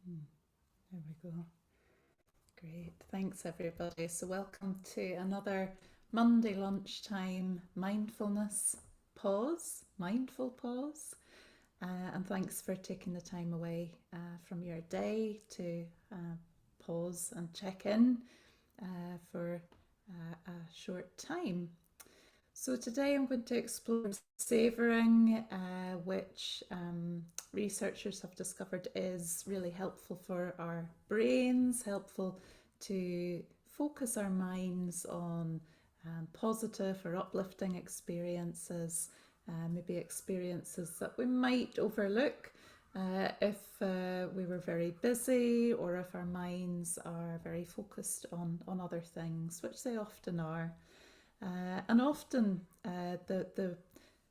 There we go. Great. Thanks, everybody. So, welcome to another Monday lunchtime mindfulness pause, mindful pause. And thanks for taking the time away from your day to pause and check in for a short time. So today I'm going to explore savouring, which researchers have discovered is really helpful for our brains, helpful to focus our minds on positive or uplifting experiences, maybe experiences that we might overlook if we were very busy, or if our minds are very focused on other things, which they often are. And often the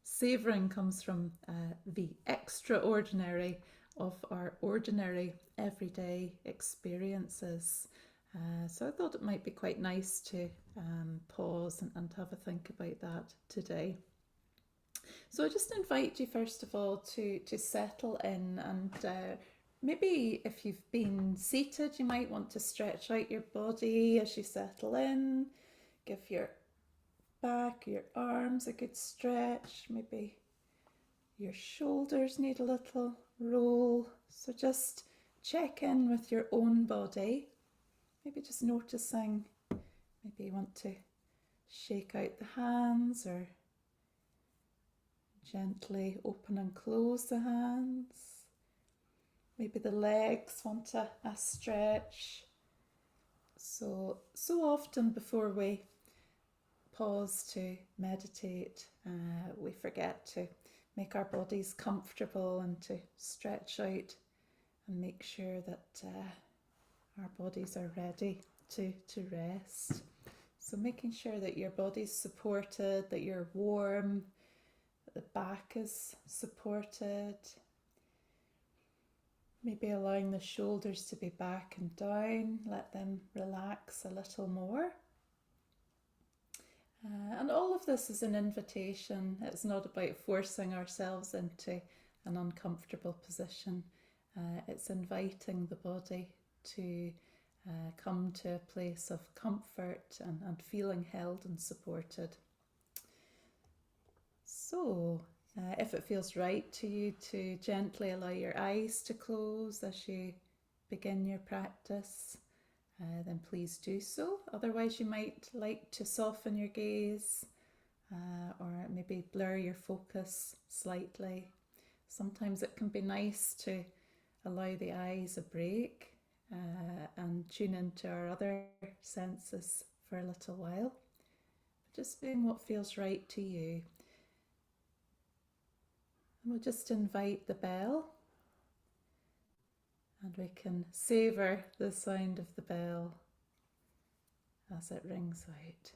savouring comes from the extraordinary of our ordinary everyday experiences. So I thought it might be quite nice to pause and have a think about that today. So I just invite you first of all to settle in, and maybe if you've been seated, you might want to stretch out your body as you settle in. Give your back, your arms a good stretch, maybe your shoulders need a little roll. So just check in with your own body, maybe just noticing, maybe you want to shake out the hands or gently open and close the hands. Maybe the legs want a stretch. So often before we pause to meditate, we forget to make our bodies comfortable and to stretch out and make sure that our bodies are ready to rest. So making sure that your body's supported, that you're warm, that the back is supported. Maybe allowing the shoulders to be back and down, let them relax a little more. And all of this is an invitation. It's not about forcing ourselves into an uncomfortable position. It's inviting the body to come to a place of comfort and feeling held and supported. So if it feels right to you to gently allow your eyes to close as you begin your practice, then please do so. Otherwise, you might like to soften your gaze or maybe blur your focus slightly. Sometimes it can be nice to allow the eyes a break and tune into our other senses for a little while. Just doing what feels right to you. And we'll just invite the bell, and we can savour the sound of the bell as it rings out.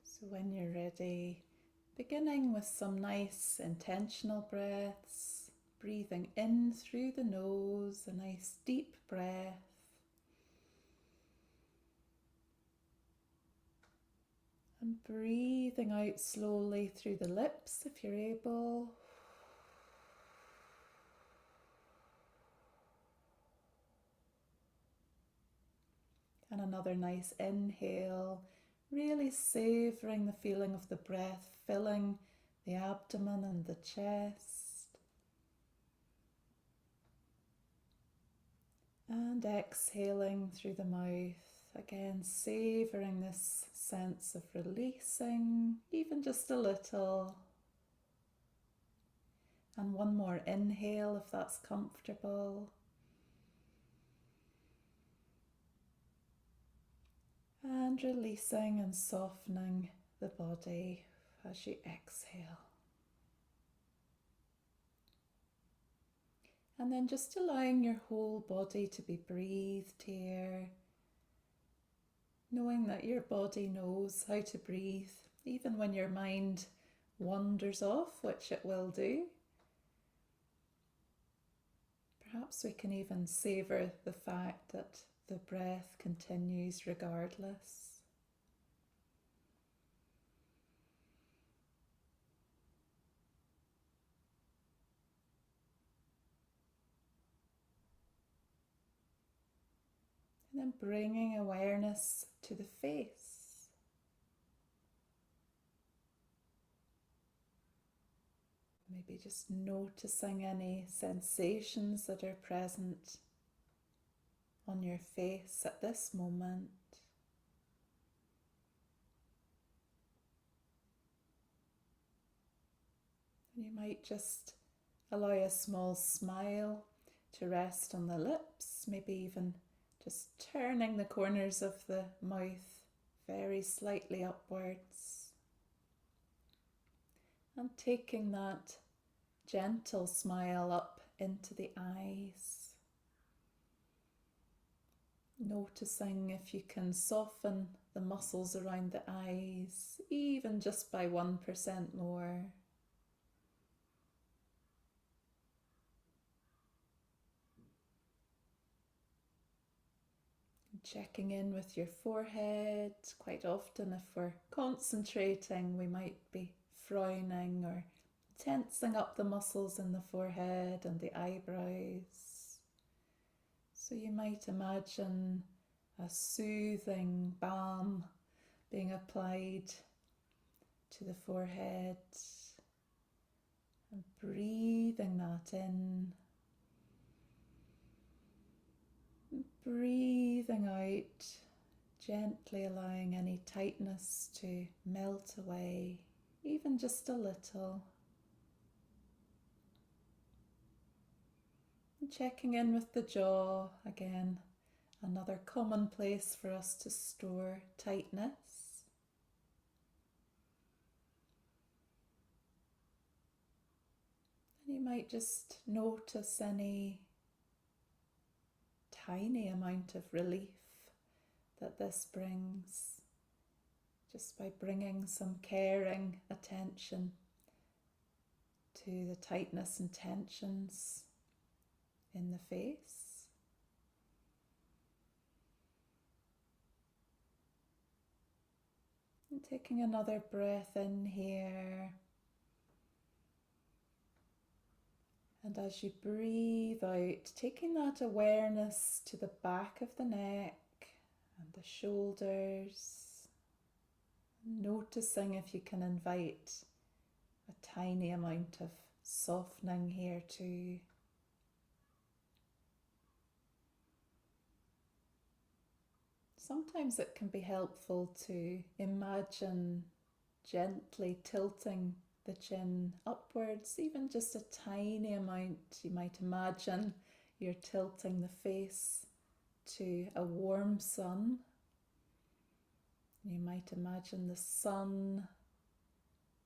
So when you're ready, beginning with some nice intentional breaths, breathing in through the nose, a nice deep breath. And breathing out slowly through the lips if you're able. And another nice inhale, really savouring the feeling of the breath filling the abdomen and the chest. And exhaling through the mouth, again savouring this sense of releasing, even just a little. And one more inhale if that's comfortable. And releasing and softening the body as you exhale. And then just allowing your whole body to be breathed here, knowing that your body knows how to breathe, even when your mind wanders off, which it will do. Perhaps we can even savour the fact that the breath continues regardless. And then bringing awareness to the face. Maybe just noticing any sensations that are present on your face at this moment. You might just allow a small smile to rest on the lips, maybe even just turning the corners of the mouth very slightly upwards. And taking that gentle smile up into the eyes. Noticing if you can soften the muscles around the eyes, even just by 1% more. Checking in with your forehead. Quite often, if we're concentrating, we might be frowning or tensing up the muscles in the forehead and the eyebrows. So you might imagine a soothing balm being applied to the forehead and breathing that in. Breathing out, gently allowing any tightness to melt away, even just a little. And checking in with the jaw, again, another common place for us to store tightness. And you might just notice any tiny amount of relief that this brings, just by bringing some caring attention to the tightness and tensions in the face. And taking another breath in here. And as you breathe out, taking that awareness to the back of the neck and the shoulders, noticing if you can invite a tiny amount of softening here too. Sometimes it can be helpful to imagine gently tilting the chin upwards, even just a tiny amount. You might imagine you're tilting the face to a warm sun. You might imagine the sun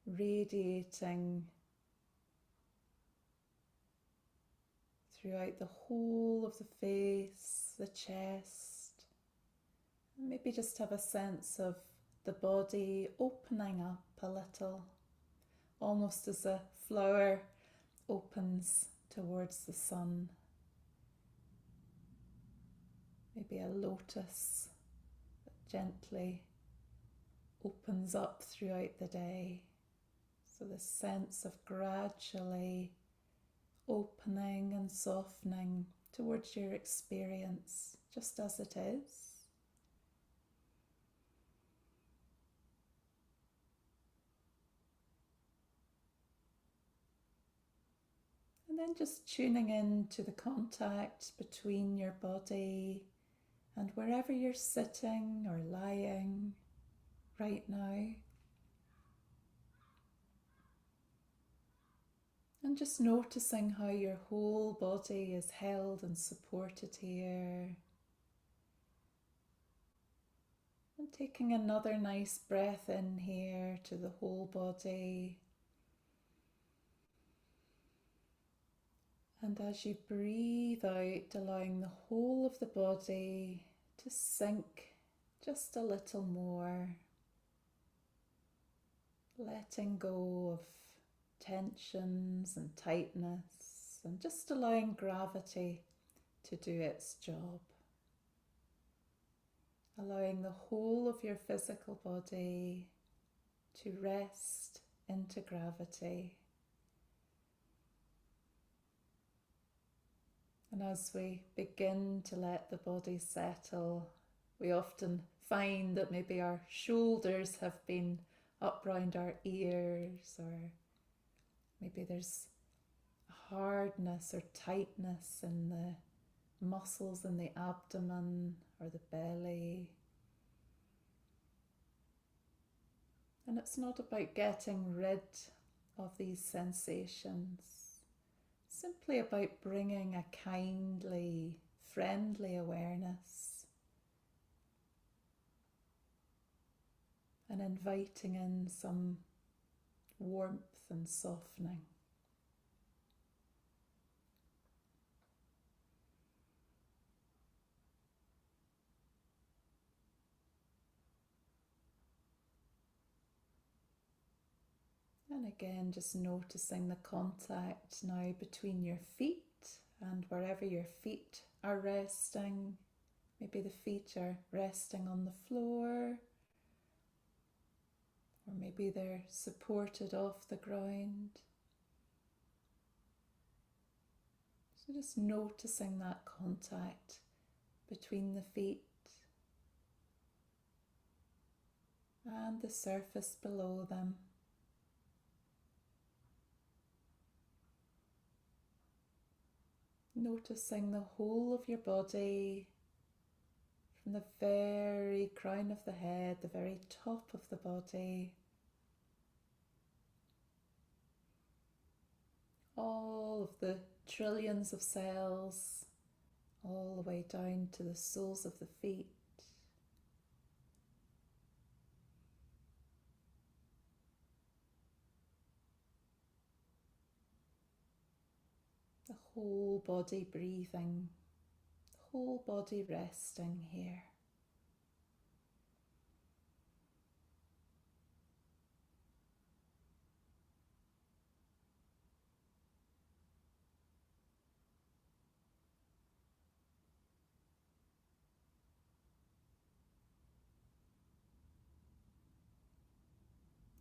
radiating throughout the whole of the face, the chest. And maybe just have a sense of the body opening up a little, almost as a flower opens towards the sun. Maybe a lotus that gently opens up throughout the day. So this sense of gradually opening and softening towards your experience, just as it is. And then just tuning in to the contact between your body and wherever you're sitting or lying right now. And just noticing how your whole body is held and supported here. And And taking another nice breath in here to the whole body. And as you breathe out, allowing the whole of the body to sink just a little more, letting go of tensions and tightness, and just allowing gravity to do its job. Allowing the whole of your physical body to rest into gravity. And as we begin to let the body settle, we often find that maybe our shoulders have been up round our ears, or maybe there's hardness or tightness in the muscles in the abdomen or the belly. And it's not about getting rid of these sensations. Simply about bringing a kindly, friendly awareness and inviting in some warmth and softening. And again, just noticing the contact now between your feet and wherever your feet are resting. Maybe the feet are resting on the floor, or maybe they're supported off the ground. So just noticing that contact between the feet and the surface below them. Noticing the whole of your body, from the very crown of the head, the very top of the body, all of the trillions of cells, all the way down to the soles of the feet. The whole body breathing, the whole body resting here.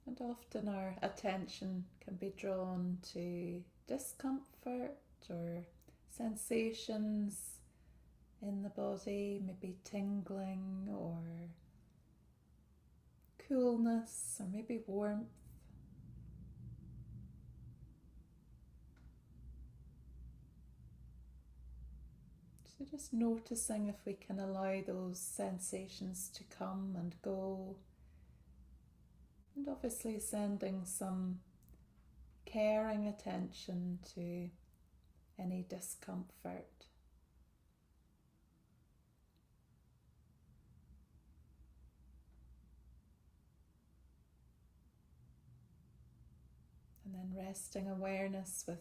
And often our attention can be drawn to discomfort or sensations in the body, maybe tingling or coolness or maybe warmth. So just noticing if we can allow those sensations to come and go, and obviously sending some caring attention to any discomfort. And then resting awareness with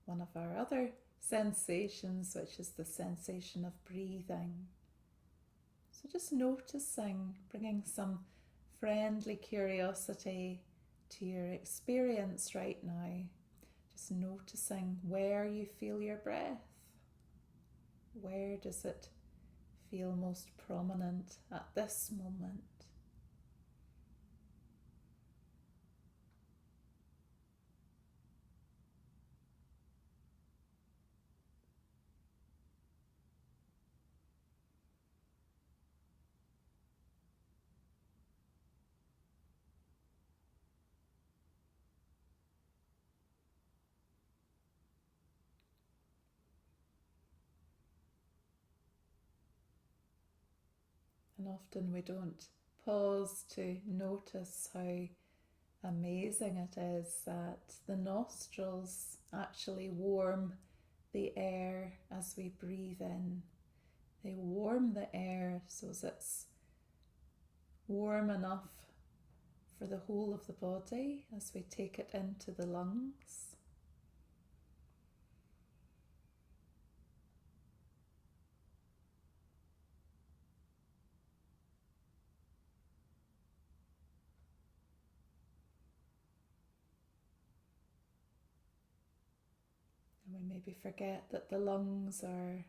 one of our other sensations, which is the sensation of breathing. So just noticing, bringing some friendly curiosity to your experience right now. Just noticing where you feel your breath. Where does it feel most prominent at this moment? And often we don't pause to notice how amazing it is that the nostrils actually warm the air as we breathe in. They warm the air so that it's warm enough for the whole of the body as we take it into the lungs. And we maybe forget that the lungs are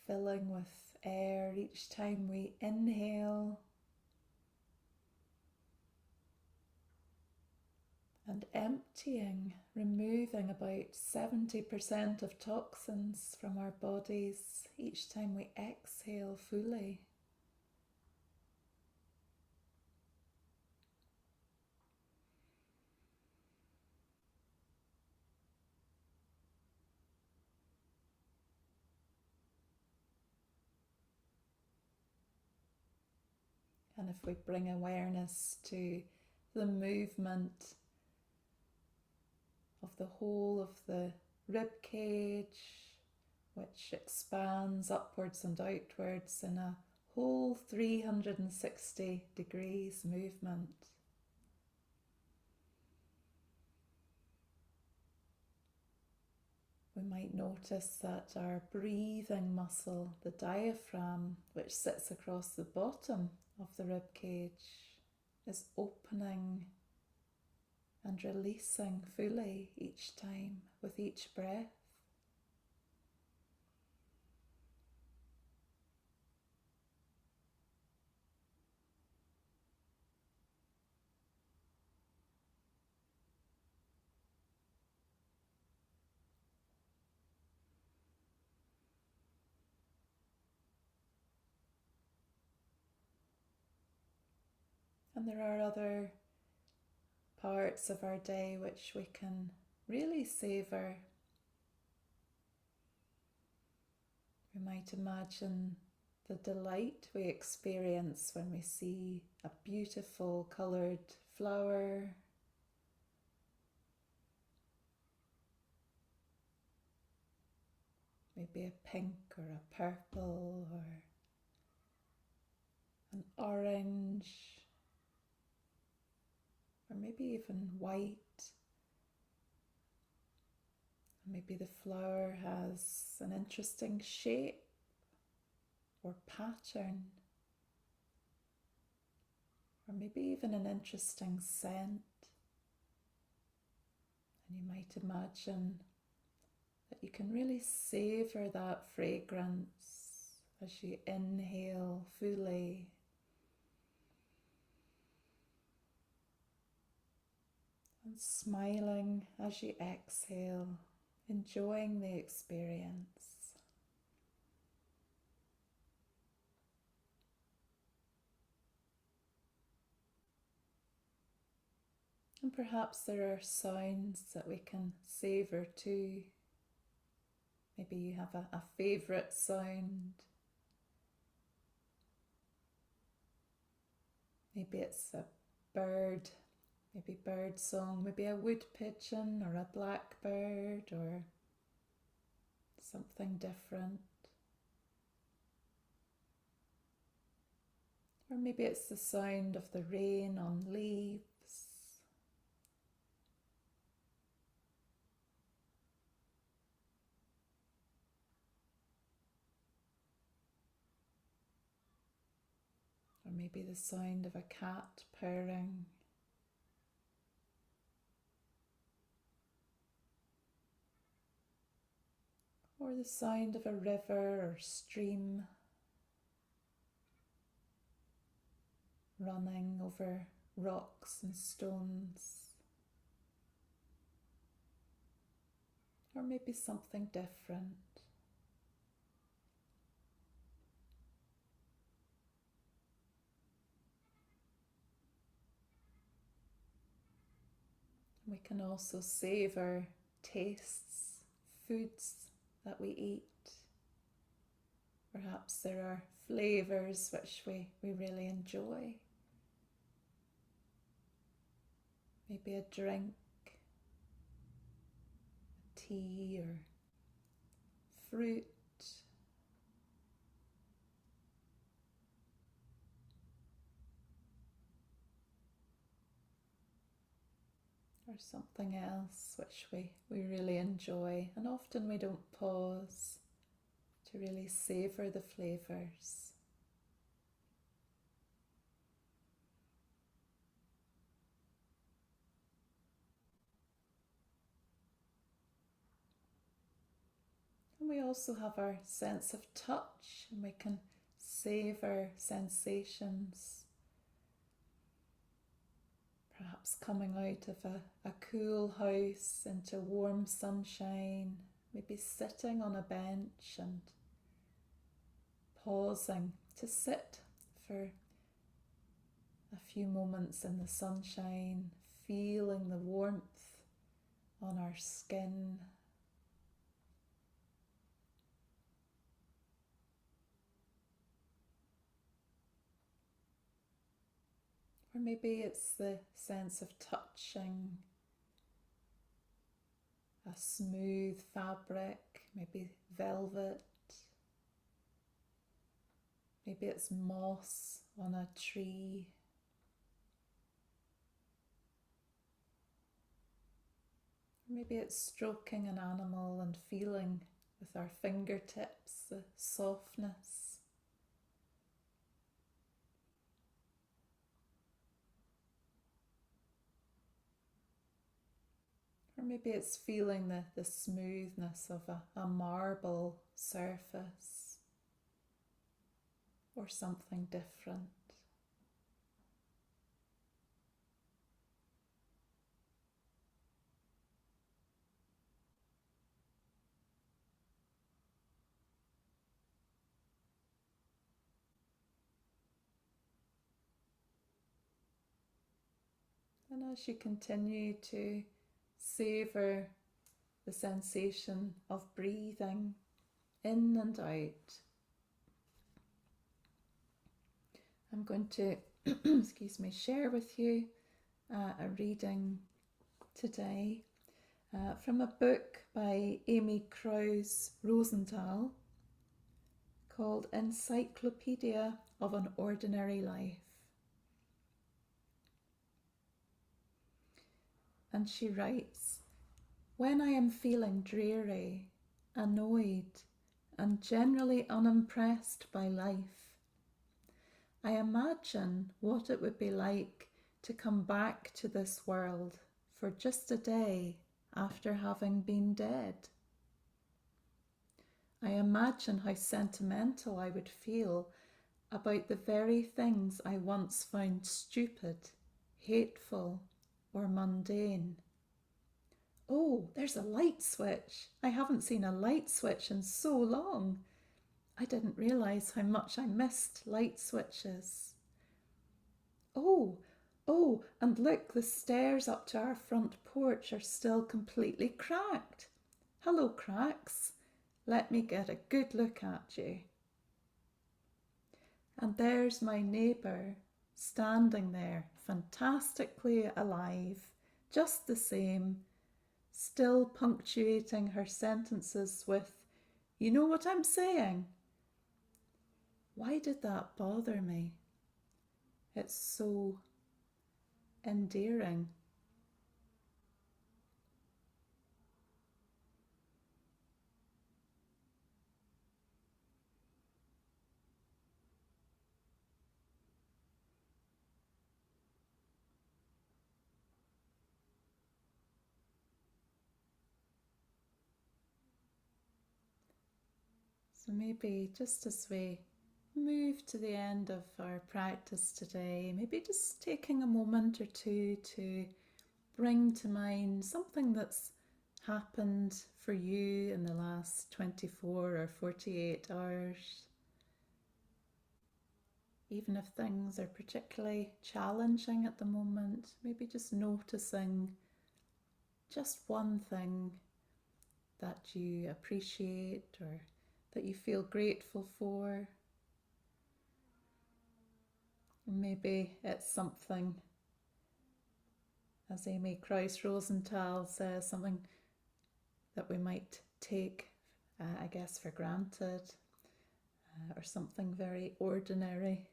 filling with air each time we inhale, and emptying, removing about 70% of toxins from our bodies each time we exhale fully. And if we bring awareness to the movement of the whole of the rib cage, which expands upwards and outwards in a whole 360 degrees movement. We might notice that our breathing muscle, the diaphragm, which sits across the bottom of the rib cage, is opening and releasing fully each time with each breath. And there are other parts of our day which we can really savour. We might imagine the delight we experience when we see a beautiful coloured flower, maybe a pink or a purple or an orange, or maybe even white. Maybe the flower has an interesting shape or pattern, or maybe even an interesting scent. And you might imagine that you can really savour that fragrance as you inhale fully, and smiling as you exhale, enjoying the experience. And perhaps there are sounds that we can savour too. Maybe you have a favourite sound. Maybe it's a bird, maybe bird song, maybe a wood pigeon or a blackbird or something different. Or maybe it's the sound of the rain on leaves. Or maybe the sound of a cat purring. Or the sound of a river or stream running over rocks and stones. Or maybe something different. We can also savour tastes, foods that we eat. Perhaps there are flavours which we really enjoy. Maybe a drink, a tea or fruit. or something else which we really enjoy. And often we don't pause to really savour the flavours. And we also have our sense of touch, and we can savour sensations. Perhaps coming out of a cool house into warm sunshine, maybe sitting on a bench and pausing to sit for a few moments in the sunshine, feeling the warmth on our skin. Or maybe it's the sense of touching a smooth fabric, maybe velvet. Maybe it's moss on a tree. Maybe it's stroking an animal and feeling with our fingertips the softness. Or maybe it's feeling the smoothness of a marble surface or something different. And as you continue to savour the sensation of breathing in and out, I'm going to share with you a reading today from a book by Amy Krouse Rosenthal called Encyclopedia of an Ordinary Life. And she writes, "When I am feeling dreary, annoyed, and generally unimpressed by life, I imagine what it would be like to come back to this world for just a day after having been dead. I imagine how sentimental I would feel about the very things I once found stupid, hateful, or mundane. Oh, there's a light switch. I haven't seen a light switch in so long. I didn't realise how much I missed light switches. Oh, and look, the stairs up to our front porch are still completely cracked. Hello, cracks. Let me get a good look at you. And there's my neighbour, standing there, fantastically alive, just the same, still punctuating her sentences with, you know what I'm saying? Why did that bother me? It's so endearing." So maybe just as we move to the end of our practice today, maybe just taking a moment or two to bring to mind something that's happened for you in the last 24 or 48 hours. Even if things are particularly challenging at the moment, maybe just noticing just one thing that you appreciate or that you feel grateful for. Maybe it's something, as Amy Krouse Rosenthal says, something that we might take, for granted, or something very ordinary.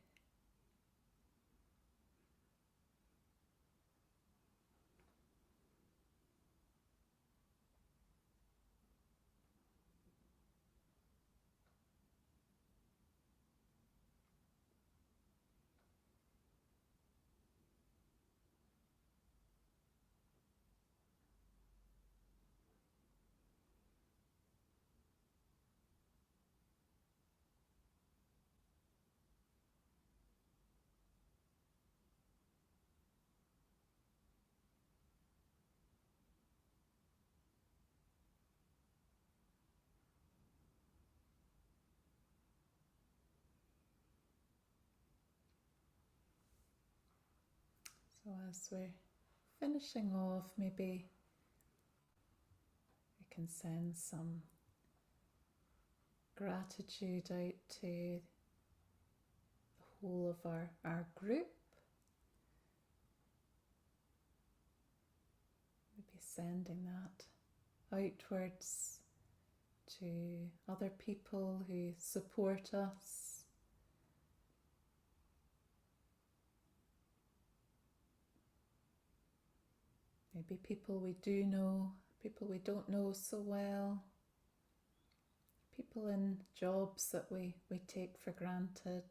So as we're finishing off, maybe we can send some gratitude out to the whole of our group. Maybe sending that outwards to other people who support us. Maybe people we do know, people we don't know so well, people in jobs that we take for granted,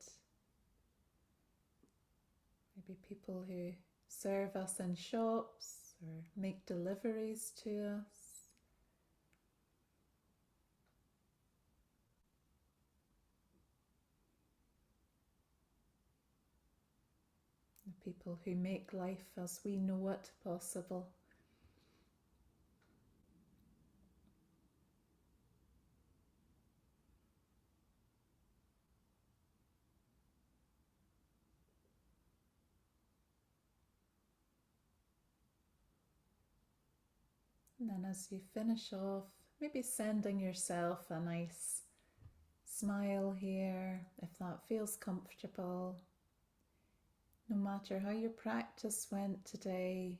maybe people who serve us in shops or make deliveries to us. The people who make life as we know it possible. And then as you finish off, maybe sending yourself a nice smile here, if that feels comfortable. No matter how your practice went today,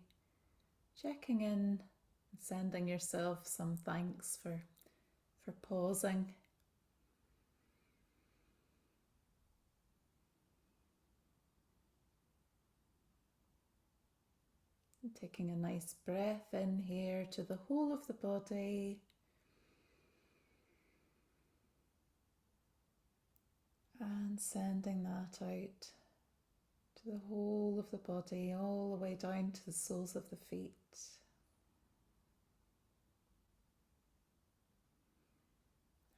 checking in and sending yourself some thanks for pausing. And taking a nice breath in here to the whole of the body. And sending that out to the whole of the body, all the way down to the soles of the feet.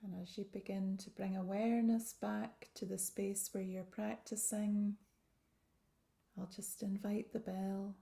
And as you begin to bring awareness back to the space where you're practicing, I'll just invite the bell.